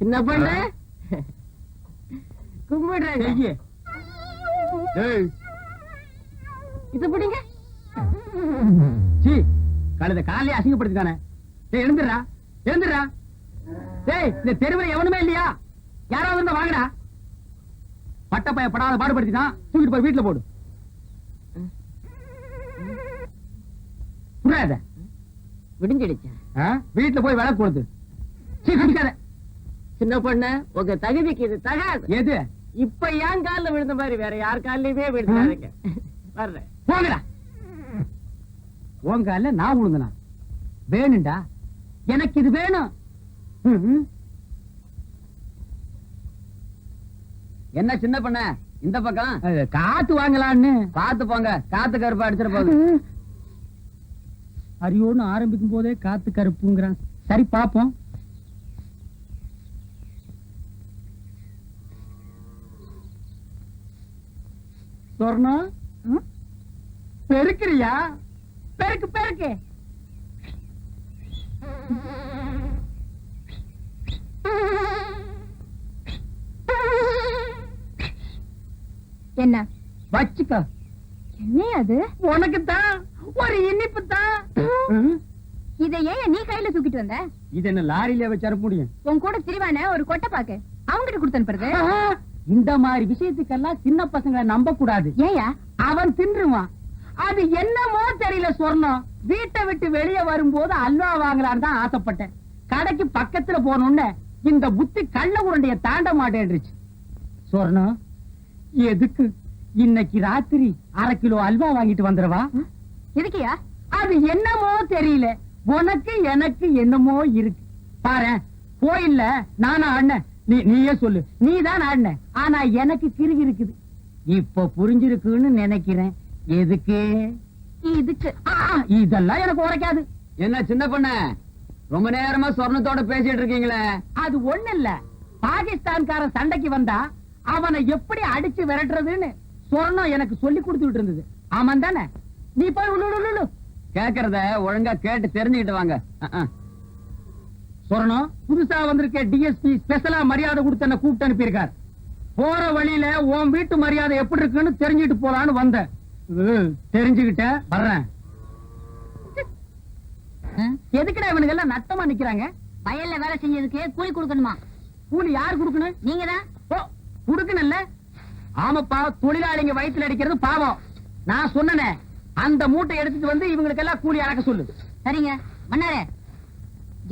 சின்ன பொண்ணு கும்பிடுறேன். இது பிடிங்க. கழுத காலையே அசிங்கப்படுத்திட்டானே. எழுந்துடுறா எழுந்துடுறா. டேய், இந்த தெருவில் எவனுமே இல்லையா? யாராவது இருந்தா வாங்கடா. பட்டப்பைய படாத பாடுபடுத்திதான் தூக்கிட்டு போய் வீட்டுல போடு. விடிஞ்சிடுச்சு. வீட்டுல போய் விளக்கு கொடுத்து சின்ன பொண்ணு உங்க தகுதிக்கு இது தகாது. எது? இப்ப ஏன் காலில் விழுந்த மாதிரி வேற யார் காலிலுமே விழுந்தாருங்க. வர்றேன் போங்கடா. உன் காலில் நான் விழுந்தனா? வேணும்டா, எனக்கு இது வேணும். என்ன சின்ன பண்ண இந்த பக்கம் காத்து வாங்கலான்னு? காத்து போங்க, காத்து கருப்பா அடிச்சிட போகுது. அரியோன்னு ஆரம்பிக்கும் போதே காத்து கருப்புங்கிறான். சரி பாப்போம். சொர்ணம் பெருக்கிறியா? பெருக்கு பெருக்கு. என்ன வச்சுக்க. என்ன அது? உனக்குத்தான் ஒரு இனிப்பு தான். இதை ஏன் நீ கையில தூக்கிட்டு வந்த? இது என்ன லாரியில வச்சு அனுப்ப முடியும்? உன் கூட திரிவான ஒரு கொட்டை பாக்கு அவங்கிட்ட கொடுத்து அனுப்புறது. இந்த மாதிரி விஷயத்துக்கெல்லாம் சின்ன பசங்களை நம்ப கூடாது. ஏயா? அவன் தின்றுவான். அது என்னமோ தெரியல சொர்ணம். வீட்டை விட்டு வெளியே வரும்போது அல்வா வாங்கலான்னு தான் ஆசைப்பட்டேன். கடைக்கு பக்கத்துல போனோன்னு இந்த புத்தி கள்ள உருண்டைய தாண்ட மாட்டேன்றுச்சு. சொர்ணம், எதுக்கு இன்னைக்கு ராத்திரி 1/2 கிலோ அல்வா வாங்கிட்டு வந்துடவா? எதுக்கியா? அது என்னமோ தெரியல, உனக்கு எனக்கு என்னமோ இருக்கு. பாரு, கோயில்ல நானா ஆடின, நீயே சொல்லு. நீதான் ஆடின, ஆனா எனக்கு கிறுகி இருக்குது. இப்ப புரிஞ்சிருக்குன்னு நினைக்கிறேன். எதுக்கு? இதுக்கு. இதெல்லாம் எனக்கு உரைக்காது. என்ன சின்ன பொண்ண, ரொம்ப நேரமா சொர்ணத்தோட பேசிட்டு இருக்கீங்களே? அது ஒண்ணு இல்ல, பாகிஸ்தான்காரன் சண்டைக்கு வந்தா அவனை எப்படி அடிச்சு விரட்டுறதுன்னு சொர்ணம் எனக்கு சொல்லி கொடுத்துட்டு இருந்தது. ஆமாம் தானே? நீ போய் உள்ளு. கேக்குறத ஒழுங்கா கேட்டு தெரிஞ்சுக்கிட்டு வாங்க. சொர்ணம், புதுசா வந்திருக்க டிஎஸ்பி ஸ்பெஷலா மரியாதை கொடுத்து என்ன கூப்பிட்டு அனுப்பியிருக்கார். போற வழியில உன் வீட்டு மரியாதை எப்படி இருக்குன்னு தெரிஞ்சுட்டு போலான்னு வந்த. தெரிஞ்சுக்கிட்ட வர்றேன். எதுக்குடா இவனுக்கு எல்லாம் நட்டமா நிக்கிறாங்க? வயல்ல வேலை செஞ்சதுக்கு கூலி கொடுக்கணுமா? கூலி யார் கொடுக்கணும்? நீங்க தான் கொடுக்கணும்ல. ஆமாப்பா, தொழிலாளிங்க வயிற்றுல அடிக்கிறது பாவம். நான் சொன்னேன், அந்த மூட்டை எடுத்துட்டு வந்து இவங்களுக்கு எல்லாம் கூலி அறக்க சொல்லு. சரிங்க மன்னாரே,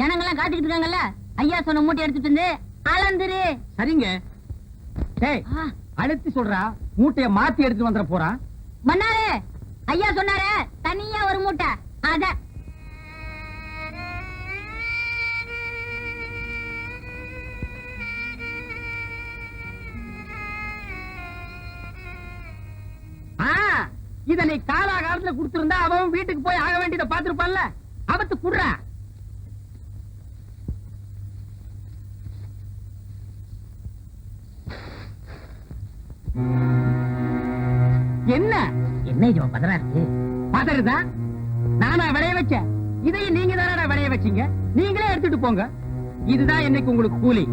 ஜனங்கள்லாம் காத்துக்கிட்டு இருக்காங்கல்ல, ஐயா சொன்ன மூட்டை எடுத்துட்டு வந்து அளந்துரு. சரிங்க. டேய், அழுத்தி சொல்றா, மூட்டைய மாத்தி எடுத்து வந்துட போறான். மன்னாரே, ஐயா சொன்னாரே தனியா ஒரு மூட்டை, அத இத நீ காலாகாலத்துல கொடுத்திருந்தா அவன் வீட்டுக்கு போய் ஆக வேண்டியதை பாத்துருப்பான்ல. அவத்து குடுற. என்ன என்ன இது பதறா இருக்கு? பதறுதா? நானா விளைய வச்சேன்? இதையும் நீங்க தானடா விளைய வச்சீங்க. நீங்களே எடுத்துட்டு போங்க. இதுதான் இன்னைக்கு உங்களுக்கு கூலி.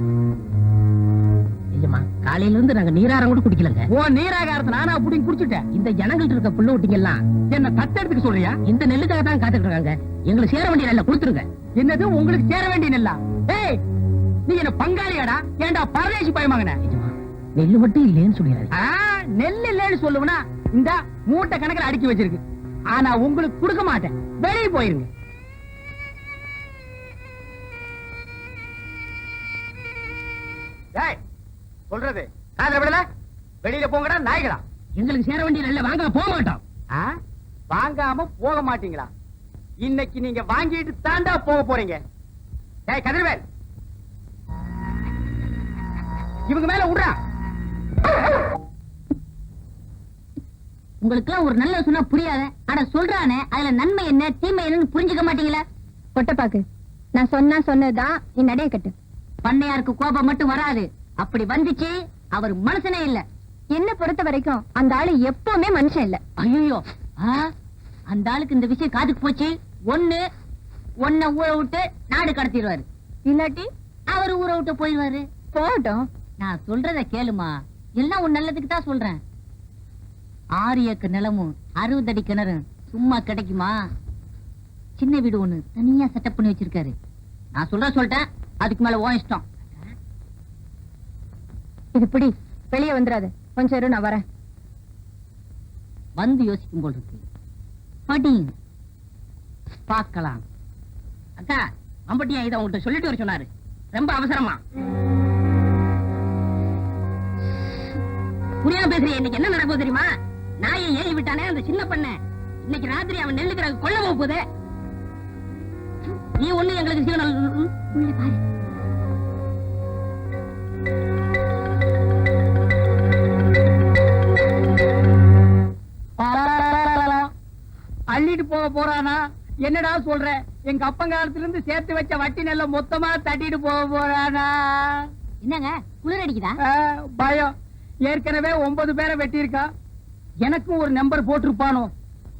காலையில இருந்து நாங்க நீராரம் கூட குடிக்கலங்க. ஓ, நீராகாரத்தை நானா புடிங்க குடிச்சுட்டேன். இந்த ஜனங்கள்ட்ட இருக்க புள்ள ஊட்டிங்க எல்லாம் என்ன தத்தெடுத்துக்க சொல்றியா? இந்த நெல்லுக்காக தான் காத்துட்டு இருக்காங்க. எங்களுக்கு சேர வேண்டிய நெல்லை கொடுத்துருங்க. என்னது உங்களுக்கு சேர வேண்டிய நெல்லா? ஏய், நீ என்ன பங்காளியாடா? ஏண்டா பரதேசி பயமாங்கன? நெல்லு மட்டும் இல்லேன்னு சொல்லிடுறாரு. நெல் இல்லேன்னு சொல்லுவனா இந்த மூட்டை கணக்கில் அடுக்கி வச்சிருக்கு. ஆனா உங்களுக்கு கொடுக்க மாட்டேன். வெளியே போயிருங்க. சொல்றது காதுல விடல. வெளியில போங்கடா நாய்களா. எங்களுக்கு சேர வேண்டிய நெல்லை வாங்க போக மாட்டோம். வாங்காம போக மாட்டீங்களா? இன்னைக்கு நீங்க வாங்கிட்டு தாண்டா போக போறீங்க. ஏய் கதிர்வேல், இவங்க மேல விடுறா. உங்களுக்கு எல்லாம் ஒரு நல்ல சொன்னா புரியாத. அட சொல்றானே, அதுல நன்மை என்ன தீமை என்னன்னு புரிஞ்சுக்க மாட்டீங்களா? கொட்டப்பாக்கு, நான் சொன்னதுதான் நீ நடைய கட்டு. பண்ணையாருக்கு கோபம் மட்டும் வராது. அப்படி வந்துச்சு அவர் மனுஷனே இல்ல. என்ன பொறுத்த வரைக்கும் அந்த ஆளு எப்பவுமே மனுஷன் இல்ல. ஐயோ, அந்த ஆளுக்கு இந்த விஷயம் காதுக்கு போச்சு. ஒன்ன ஊரை விட்டு நாடு கடத்திடுவாரு. இல்லாட்டி அவர் ஊரை விட்டு போயிடுவாரு. போகட்டும், நான் சொல்றத கேளுமா, எல்லாம் உன் நல்லதுக்கு தான் சொல்றேன். 6 ஏக்கர் நிலமும் 60 அடி கிணறு சும்மா கிடைக்குமா? சின்ன வீடு ஒண்ணு தனியா செட்டப் பண்ணி வச்சிருக்காரு. நான் சொல்லிட்டேன், அதுக்கு மேல உன் இஷ்டம். இது பிடி, வெளியே வந்துடாது. கொஞ்சம் இரு, நான் வரேன். வந்து யோசிக்கும் போல் இருக்கு. படி பார்க்கலாம். அக்கா, அம்பட்டியா இதை உங்கள்கிட்ட சொல்லிட்டு வர சொன்னாரு. ரொம்ப அவசரமா. புரியாம பேசுறீங்க. இன்னைக்கு என்ன நடக்கும் தெரியுமா? நாயை ஏறி விட்டானே அந்த சின்ன பண்ண, இன்னைக்கு ராத்திரி அவன் நெல்லுக்கிற கொல்ல போகுது. நீ ஒண்ணு எங்களுக்கு சிக்னல் உள்ள பாரு. அள்ளிட்டு போக போறானா? என்னடா சொல்ற? எங்க அப்பங்காலத்துல இருந்து சேர்த்து வச்ச வட்டி நெல்ல மொத்தமா தட்டிட்டு போக போறானா? என்னங்க குளிர் அடிக்குதா? பயம். ஏற்கனவே 9 பேரை வெட்டி இருக்கா. எனக்கும் ஒரு நம்பர் போட்டிருப்பானோ.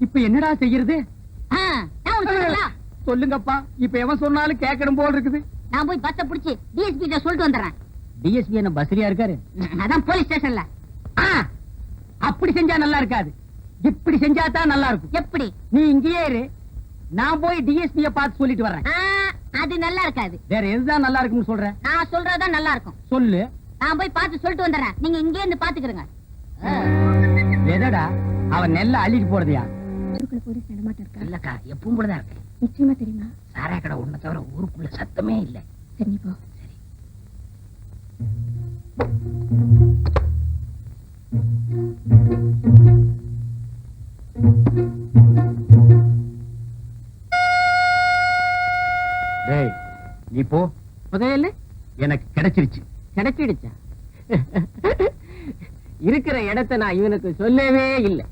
இப்ப என்னடா செய்யறது? நான் ஒண்ணு சொல்லட்டா? சொல்லுங்கப்பா. இப்ப எவன் சொன்னாலும் கேட்கணும் போல் இருக்குது. நான் போய் பஸ்ஸ புடிச்சு டிஎஸ்பி கிட்ட சொல்லிட்டு வந்துடுறேன். டிஎஸ்பி என்ன பஸ்ரியா இருக்காரு? அதான் போலீஸ் ஸ்டேஷன்ல. அப்படி செஞ்சா நல்லா இருக்காது. இப்படி செஞ்சா தான் நல்லா இருக்கும். எப்படி? நீ இங்கேயே இரு, நான் போய் டிஎஸ்பிய பார்த்து சொல்லிட்டு வர்றேன். அது நல்லா இருக்காது. வேற எதுதான் நல்லா இருக்கும்னு சொல்ற? நான் சொல்றதுதான் நல்லா இருக்கும். சொல்லு. நான் போய் பார்த்து சொல்லிட்டு வந்துடுறேன். நீங்க இங்கே இருந்து பாத்துக்கிறீங்க. எதடா அவன் நெல்ல அள்ளிட்டு போறதையா? ஊருக்குள்ள போலீஸ் நடமாட்டம் இருக்கா? இல்லக்கா, எப்பவும் போலதான் இருக்கு. நிச்சயமா தெரியுமா? சாராய கடை ஒண்ணு தவிர ஊருக்குள்ள சத்தமே இல்ல. சரி, நீ போ. டேய், நீ போ. புதையல் எனக்கு கிடைச்சிருச்சு. கிடைச்சிடுச்சா? இருக்கிற இடத்தை நான் இவனுக்கு சொல்லவே இல்லை.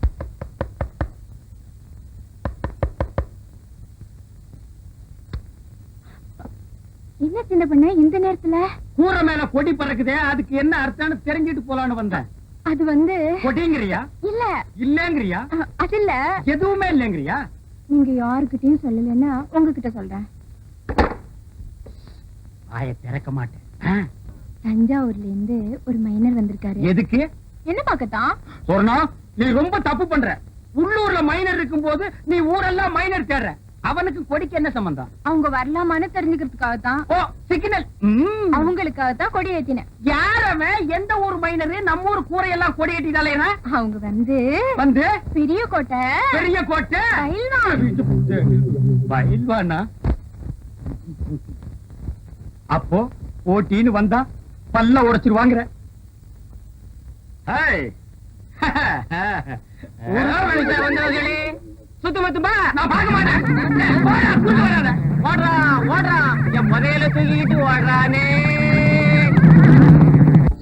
என்ன சின்ன பண்ண இந்த நேரத்துல? கூரை மேல கொடி பறக்குதே, அதுக்கு என்ன அர்த்தம்னு தெரிஞ்சிட்டு போலான்னு வந்தேன். அது வந்து கொடிங்கிறியா? இல்ல இல்லங்கிறியா? அது இல்ல. எதுவுமே இல்லங்கிறியா? நீங்க யாருக்கிட்டையும் சொல்லலன்னா உங்ககிட்ட சொல்றேன். வாய திறக்க மாட்டேன். தஞ்சாவூர்ல இருந்து ஒரு மைனர் வந்திருக்காரு. எதுக்கு? என்ன பாக்கத்தான்? சொன்னா நீ ரொம்ப தப்பு பண்ற. உள்ளூர்ல மைனர் இருக்கும் போது நீ ஊரெல்லாம் மைனர் தேடுற. அவனுக்கு கொடிக்கு என்ன சம்பந்தம்? அவங்க வரலாமான்னு தெரிஞ்சுக்கிறதுக்காக தான். ஓ, சிக்னல். அவங்களுக்காக தான் கொடி ஏத்தினேன். யாரவன்? எந்த ஊர் மைனரு? நம்ம ஊர் கூரையெல்லாம் கொடி ஏற்றிட்டாலேனா? அவங்க வந்து வந்து பெரிய கோட்டை பெரிய கோட்டை பயில்வான். பயில்வானா? அப்போ போட்டின்னு வந்தா பல்ல உடைச்சிருவாங்கிற. சுத்து மத்துமா நான் பார்க்க மாட்டேன். ஓடுறா ஓடுறா, என் முதல்ல தூக்கிட்டு ஓடுறானே.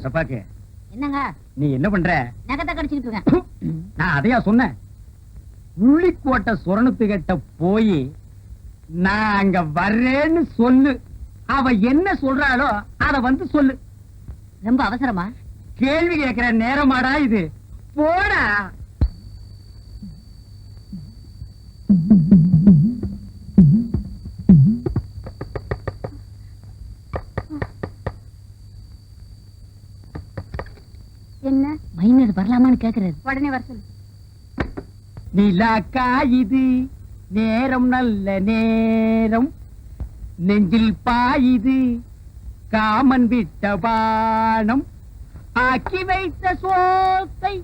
சப்பாக்கு, என்னங்க நீ என்ன பண்ற? நகத்தை கடிச்சுக்கிட்டு இருக்கேன். நான் அதையா சொன்னேன். உள்ளிக்கோட்டை சொரணத்துக்கிட்ட போய் நான் அங்க வர்றேன்னு சொல்லு. அவ என்ன சொல்றாளோ அத வந்து சொல்லு. ரொம்ப அவசரமா? கேள்வி கேட்கிற நேரமாடா இது? போடா. என்ன? மைனர் வரலாமான்னு கேக்குறது. உடனே வர சொல்லு. நிலாக்கா இது நேரம் நல்ல நேரம், நெஞ்சில் பாயுது காமன் விட்ட பானம், ஆக்கி வைத்த சோத்தை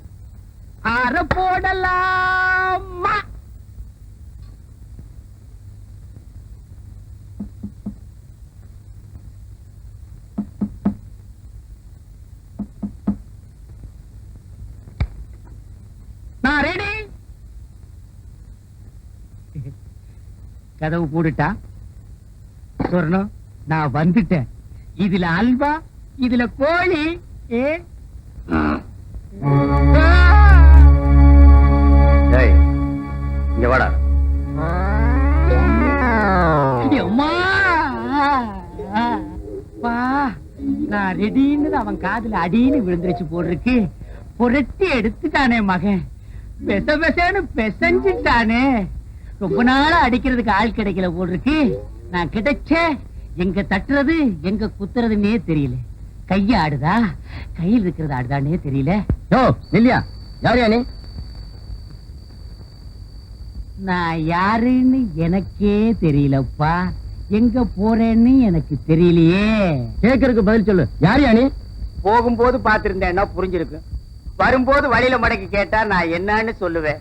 ஆற போடலாமா? நான் ரெடி. கதவு போட்டுட்டா? சொர்ணம், நான் வந்துட்டேன். இதுல அல்வா, இதுல கோழி. இங்க வாடா. நான் ரெடின்னு அவன் காதுல அடின்னு விழுந்துருச்சு போட்டிருக்கு. புரட்டி எடுத்துட்டானே மகன், பெச பெசன்னு பெசஞ்சிட்டானே. ரொம்ப நாளா அடிக்கிறதுக்கு ஆள் கிடைக்கல போட்டிருக்கு. நான் கிடைச்ச எங்க தட்டுறது எங்க குத்துறதுன்னே தெரியல. கைய ஆடுதா கையில் இருக்கிறது ஆடுதானே தெரியல. யோ நில்லியா, யார் நீ? நான் யாருன்னு எனக்கே தெரியலப்பா. எங்க போறேன்னு எனக்கு தெரியலையே. கேக்குறதுக்கு பதில் சொல்லு, யார் நீ? போகும்போது பாத்திருந்தேன்னா புரிஞ்சிருக்கு. வரும்போது வழியில மடக்கி கேட்டா நான் என்னன்னு சொல்லுவேன்.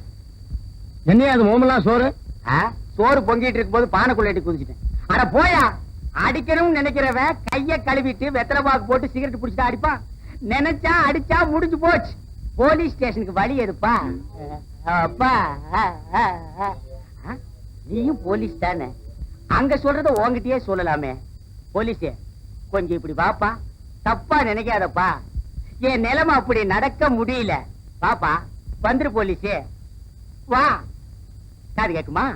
என்னையா அது மோமெல்லாம் சோறு? ஆ? சோறு பொங்கிட்டு இருக்கும் போது பானைக்குள்ள எட்டி குதிச்சிட்டேன். அட போயா, அடிக்கணும்னு நினைக்கிறவன் கைய கழுவிட்டு வெத்தலை பாக்கு போட்டு சிகரெட் பிடிச்சிட்டு அடிப்பான். நினைச்சா அடிச்சா முடிஞ்சு போச்சு. போலீஸ் ஸ்டேஷனுக்கு வழி எதுப்பா? அப்பா நீயும் போலீஸ் தானே, அங்க சொல்றத உன்கிட்டயே சொல்லலாமே. போலீஸே கொஞ்சம் இப்படி வாப்பா, தப்பா நினைக்காதப்பா. என் நிலைமை அப்படி நடக்க முடியல. பாப்பா வந்துரு போலீஸே, வா. காது கேக்குமா?